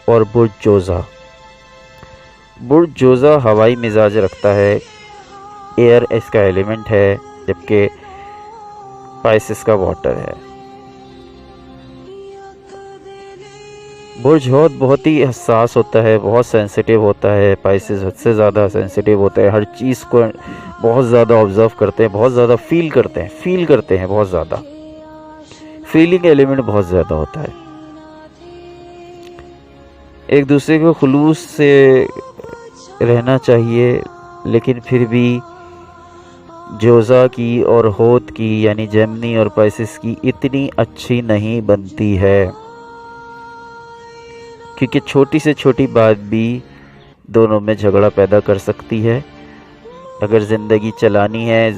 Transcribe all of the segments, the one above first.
اور برج جوزہ۔ برج جوزہ ہوائی مزاج رکھتا ہے، ایئر اس کا ایلیمنٹ ہے، جبکہ پائسس کا واٹر ہے۔ برج حوت بہت ہی حساس ہوتا ہے، بہت سینسیٹیو ہوتا ہے، پائسس حد سے زیادہ سینسیٹیو ہوتا ہے، ہر چیز کو بہت زیادہ آبزرو کرتے ہیں، بہت زیادہ فیل کرتے ہیں بہت زیادہ، فیلنگ ایلیمنٹ بہت زیادہ ہوتا ہے۔ ایک دوسرے کو خلوص سے رہنا چاہیے، لیکن پھر بھی جوزہ کی اور حوت کی یعنی جیمنی اور پائسس کی اتنی اچھی نہیں بنتی ہے، کیونکہ چھوٹی سے چھوٹی بات بھی دونوں میں جھگڑا پیدا کر سکتی ہے۔ اگر زندگی چلانی ہے،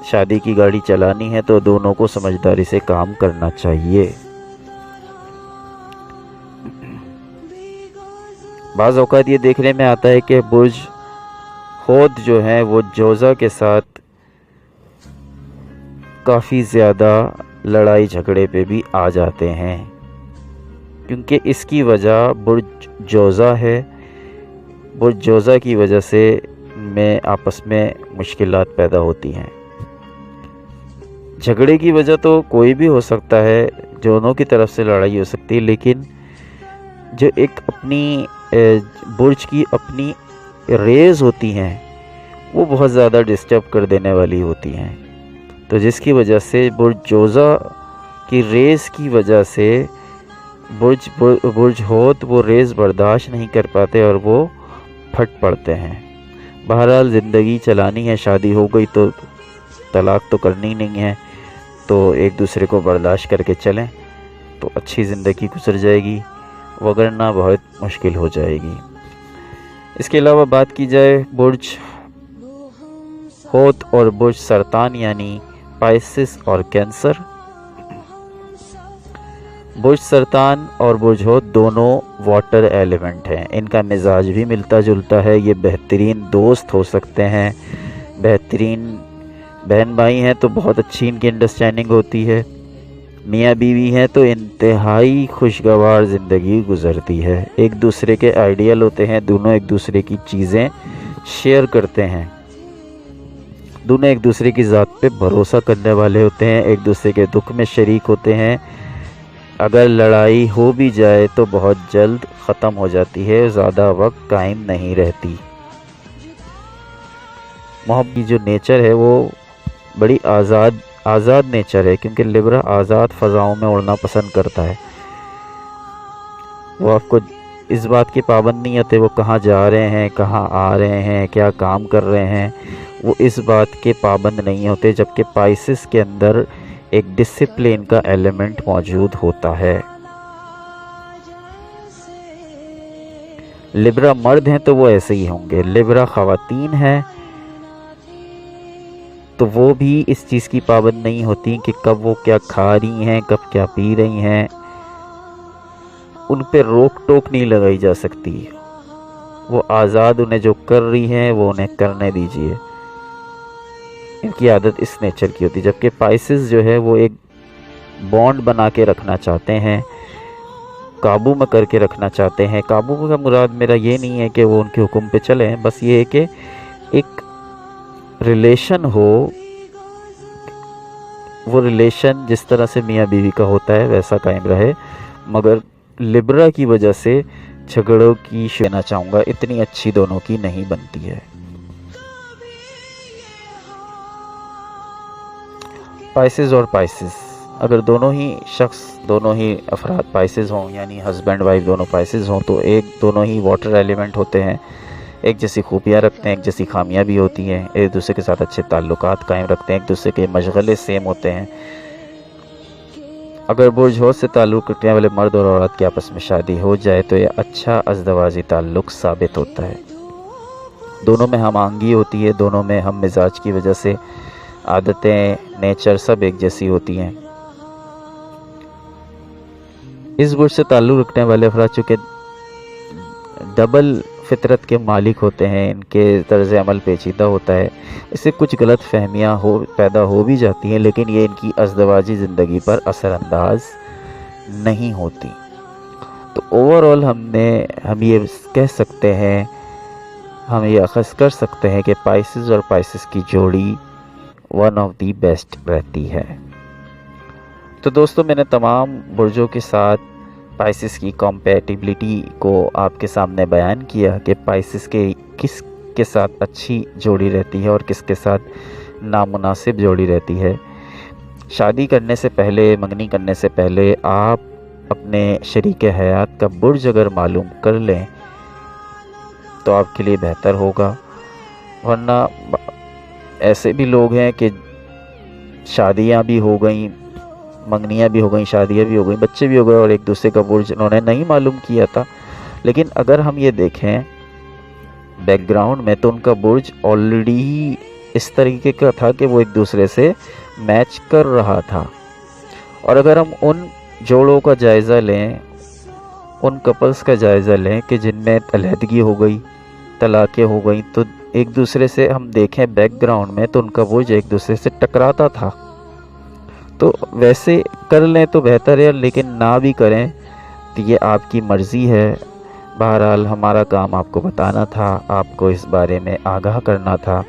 شادی کی گاڑی چلانی ہے، تو دونوں کو سمجھداری سے کام کرنا چاہیے۔ بعض اوقات یہ دیکھنے میں آتا ہے کہ برج حوت جو ہیں وہ جوزہ کے ساتھ کافی زیادہ لڑائی جھگڑے پہ بھی آ جاتے ہیں، کیونکہ اس کی وجہ برج جوزہ ہے۔ برج جوزہ کی وجہ سے آپس میں مشکلات پیدا ہوتی ہیں۔ جھگڑے کی وجہ تو کوئی بھی ہو سکتا ہے، دونوں کی طرف سے لڑائی ہو سکتی ہے، لیکن جو ایک اپنی برج کی اپنی ریز ہوتی ہیں وہ بہت زیادہ ڈسٹرب کر دینے والی ہوتی ہیں، تو جس کی وجہ سے برج جوزہ کی ریز کی وجہ سے برج حوت وہ ریز برداشت نہیں کر پاتے اور وہ پھٹ پڑتے ہیں۔ بہرحال زندگی چلانی ہے، شادی ہو گئی تو طلاق تو کرنی نہیں ہے، تو ایک دوسرے کو برداشت کر کے چلیں تو اچھی زندگی گزر جائے گی، وگرنہ بہت مشکل ہو جائے گی۔ اس کے علاوہ بات کی جائے برج حوت اور برج سرطان یعنی پائسس اور کینسر۔ برج سرطان اور برج حوت دونوں واٹر ایلیمنٹ ہیں، ان کا مزاج بھی ملتا جلتا ہے، یہ بہترین دوست ہو سکتے ہیں، بہترین بہن بھائی ہیں تو بہت اچھی ان کی انڈرسٹینڈنگ ہوتی ہے، میاں بیوی ہیں تو انتہائی خوشگوار زندگی گزرتی ہے، ایک دوسرے کے آئیڈیل ہوتے ہیں، دونوں ایک دوسرے کی چیزیں شیئر کرتے ہیں، دونوں ایک دوسرے کی ذات پہ بھروسہ کرنے والے ہوتے ہیں، ایک دوسرے کے دکھ میں شریک ہوتے ہیں۔ اگر لڑائی ہو بھی جائے تو بہت جلد ختم ہو جاتی ہے، زیادہ وقت قائم نہیں رہتی۔ محبت کی جو نیچر ہے وہ بڑی آزاد نیچر ہے، کیونکہ لیبرا آزاد فضاؤں میں اڑنا پسند کرتا ہے، وہ آپ کو اس بات کی پابند نہیں ہوتے وہ کہاں جا رہے ہیں، کہاں آ رہے ہیں، کیا کام کر رہے ہیں، وہ اس بات کے پابند نہیں ہوتے، جبکہ پائسس کے اندر ایک ڈسپلین کا ایلیمنٹ موجود ہوتا ہے۔ لیبرا مرد ہیں تو وہ ایسے ہی ہوں گے، لیبرا خواتین ہیں تو وہ بھی اس چیز کی پابند نہیں ہوتی کہ کب وہ کیا کھا رہی ہیں، کب کیا پی رہی ہیں، ان پہ روک ٹوک نہیں لگائی جا سکتی، وہ آزاد، انہیں جو کر رہی ہیں وہ انہیں کرنے دیجیے، ان کی عادت اس نیچر کی ہوتی ہے۔ جبکہ پائسس جو ہے وہ ایک بانڈ بنا کے رکھنا چاہتے ہیں، قابو میں کر کے رکھنا چاہتے ہیں۔ قابو کا مراد میرا یہ نہیں ہے کہ وہ ان کے حکم پہ چلیں، بس یہ ہے کہ ایک ریلیشن ہو، وہ ریلیشن جس طرح سے میاں بیوی کا ہوتا ہے ویسا قائم رہے، مگر لیبرا کی وجہ سے جھگڑوں کی شینا چاہوں گا اتنی اچھی دونوں کی نہیں بنتی ہے۔ پائسس اور پائسس، اگر دونوں ہی افراد پائسس ہوں یعنی ہسبینڈ وائف دونوں پائسس ہوں تو دونوں ہی واٹر ایلیمنٹ ہوتے ہیں، ایک جیسی خوبیاں رکھتے ہیں، ایک جیسی خامیاں بھی ہوتی ہیں، ایک دوسرے کے ساتھ اچھے تعلقات قائم رکھتے ہیں، ایک دوسرے کے مشغلے سیم ہوتے ہیں۔ اگر برج حوت سے تعلق رکھنے والے مرد اور عورت کی آپس میں شادی ہو جائے تو یہ اچھا ازدواجی تعلق ثابت ہوتا ہے، دونوں میں ہم آہنگی ہوتی ہے، دونوں میں ہم مزاج کی وجہ سے عادتیں، نیچر سب ایک جیسی ہوتی ہیں۔ اس برج سے تعلق رکھنے والے افراد چونکہ ڈبل فطرت کے مالک ہوتے ہیں، ان کے طرز عمل پیچیدہ ہوتا ہے، اس سے کچھ غلط فہمیاں پیدا ہو بھی جاتی ہیں، لیکن یہ ان کی ازدواجی زندگی پر اثر انداز نہیں ہوتی۔ تو اوور آل ہم یہ کہہ سکتے ہیں، ہم یہ اخذ کر سکتے ہیں کہ پائسز اور پائسز کی جوڑی ون آف دی بیسٹ رہتی ہے۔ تو دوستو، میں نے تمام برجوں کے ساتھ پائسز کی کمپیٹیبلٹی کو آپ کے سامنے بیان کیا کہ پائسز کے کس کے ساتھ اچھی جوڑی رہتی ہے اور کس کے ساتھ نامناسب جوڑی رہتی ہے۔ شادی کرنے سے پہلے، منگنی کرنے سے پہلے آپ اپنے شریک حیات کا برج اگر معلوم کر لیں تو آپ کے لیے بہتر ہوگا، ورنہ ایسے بھی لوگ ہیں کہ شادیاں بھی ہو گئیں، منگنیاں بھی ہو گئیں، شادیاں بھی ہو گئیں، بچے بھی ہو گئے اور ایک دوسرے کا برج انہوں نے نہیں معلوم کیا تھا۔ لیکن اگر ہم یہ دیکھیں بیک گراؤنڈ میں تو ان کا برج آلریڈی ہی اس طریقے کا تھا کہ وہ ایک دوسرے سے میچ کر رہا تھا۔ اور اگر ہم ان جوڑوں کا جائزہ لیں، ان کپلز کا جائزہ لیں کہ جن میں علیحدگی ہو گئی، طلاقیں ہو گئیں، تو ایک دوسرے سے ہم دیکھیں بیک گراؤنڈ میں تو ان کا برج ایک دوسرے سے ٹکراتا تھا۔ تو ویسے کر لیں تو بہتر ہے، لیکن نہ بھی کریں تو یہ آپ کی مرضی ہے۔ بہرحال ہمارا کام آپ کو بتانا تھا، آپ کو اس بارے میں آگاہ کرنا تھا۔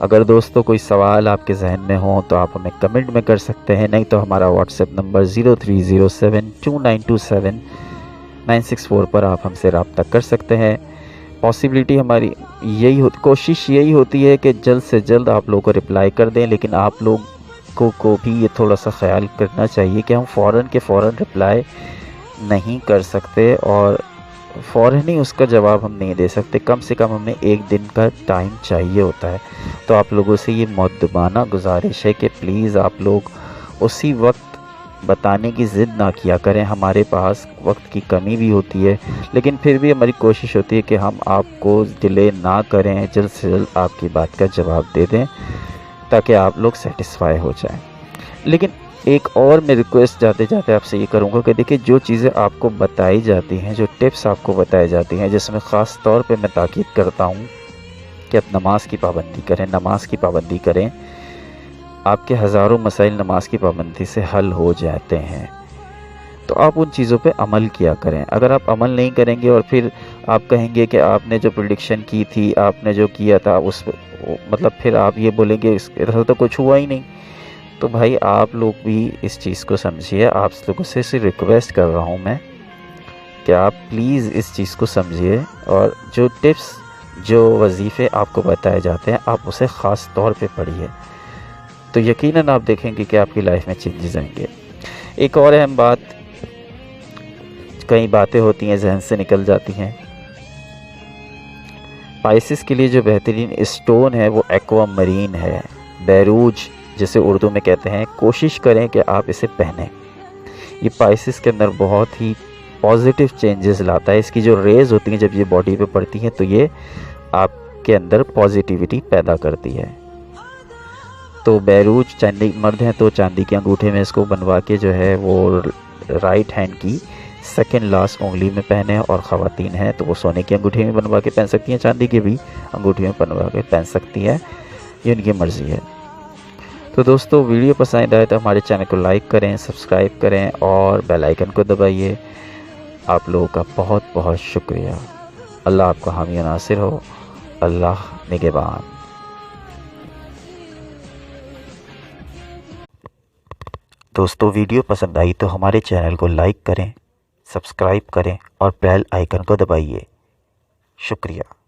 اگر دوستو کوئی سوال آپ کے ذہن میں ہوں تو آپ ہمیں کمنٹ میں کر سکتے ہیں، نہیں تو ہمارا واٹس ایپ نمبر 03072927 پر آپ ہم سے رابطہ کر سکتے ہیں۔ پاسبلٹی ہماری کوشش یہی ہوتی ہے کہ جلد سے جلد آپ لوگوں کو رپلائی کر دیں، لیکن آپ لوگوں کو بھی یہ تھوڑا سا خیال کرنا چاہیے کہ ہم فوراً کے فوراً رپلائی نہیں کر سکتے اور فوراً ہی اس کا جواب ہم نہیں دے سکتے، کم سے کم ہمیں ایک دن کا ٹائم چاہیے ہوتا ہے۔ تو آپ لوگوں سے یہ مؤدبانہ گزارش ہے کہ پلیز آپ لوگ اسی وقت بتانے کی ضد نہ کیا کریں۔ ہمارے پاس وقت کی کمی بھی ہوتی ہے، لیکن پھر بھی ہماری کوشش ہوتی ہے کہ ہم آپ کو ڈیلے نہ کریں، جلد سے جلد آپ کی بات کا جواب دے دیں تاکہ آپ لوگ سیٹسفائی ہو جائیں۔ لیکن ایک اور میں ریکویسٹ جاتے جاتے آپ سے یہ کروں گا کہ دیکھیں، جو چیزیں آپ کو بتائی جاتی ہیں، جو ٹپس آپ کو بتائی جاتی ہیں، جس میں خاص طور پہ میں تاکید کرتا ہوں کہ آپ نماز کی پابندی کریں، نماز کی پابندی کریں۔ آپ کے ہزاروں مسائل نماز کی پابندی سے حل ہو جاتے ہیں، تو آپ ان چیزوں پہ عمل کیا کریں۔ اگر آپ عمل نہیں کریں گے اور پھر آپ کہیں گے کہ آپ نے جو پریڈکشن کی تھی، آپ نے جو کیا تھا، اس مطلب پھر آپ یہ بولیں گے اس طرح تو کچھ ہوا ہی نہیں، تو بھائی آپ لوگ بھی اس چیز کو سمجھیے۔ آپ لوگوں سے صرف ریکویسٹ کر رہا ہوں میں کہ آپ پلیز اس چیز کو سمجھیے، اور جو ٹپس، جو وظیفے آپ کو بتائے جاتے ہیں، آپ اسے خاص طور پہ پڑھیے، تو یقیناً آپ دیکھیں گے کہ آپ کی لائف میں چینجز آئیں گے۔ ایک اور اہم بات، کئی باتیں ہوتی ہیں ذہن سے نکل جاتی ہیں۔ پائسس کے لیے جو بہترین اسٹون ہے وہ ایکوا مرین ہے، بیروج جسے اردو میں کہتے ہیں۔ کوشش کریں کہ آپ اسے پہنیں، یہ پائسس کے اندر بہت ہی پازیٹیو چینجز لاتا ہے۔ اس کی جو ریز ہوتی ہیں جب یہ باڈی پہ پڑتی ہیں تو یہ آپ کے اندر پازیٹیوٹی پیدا کرتی ہے۔ تو بیروج، چاندی مرد ہیں تو چاندی کے انگوٹھے میں اس کو بنوا کے جو ہے وہ رائٹ ہینڈ کی سیکنڈ لاسٹ انگلی میں پہنے، اور خواتین ہیں تو وہ سونے کی انگوٹھی میں بنوا کے پہن سکتی ہیں، چاندی کی بھی انگوٹھی میں بنوا کے پہن سکتی ہیں، یہ ان کی مرضی ہے۔ تو دوستو، ویڈیو پسند آئے تو ہمارے چینل کو لائک کریں، سبسکرائب کریں اور بیل آئیکن کو دبائیے۔ آپ لوگوں کا بہت بہت شکریہ۔ اللہ آپ کا حامی و ناصر ہو۔ اللہ نگہبان۔ دوستو، ویڈیو پسند آئی تو ہمارے چینل کو لائک کریں، سبسکرائب کریں اور بیل آئیکن کو دبائیے۔ شکریہ۔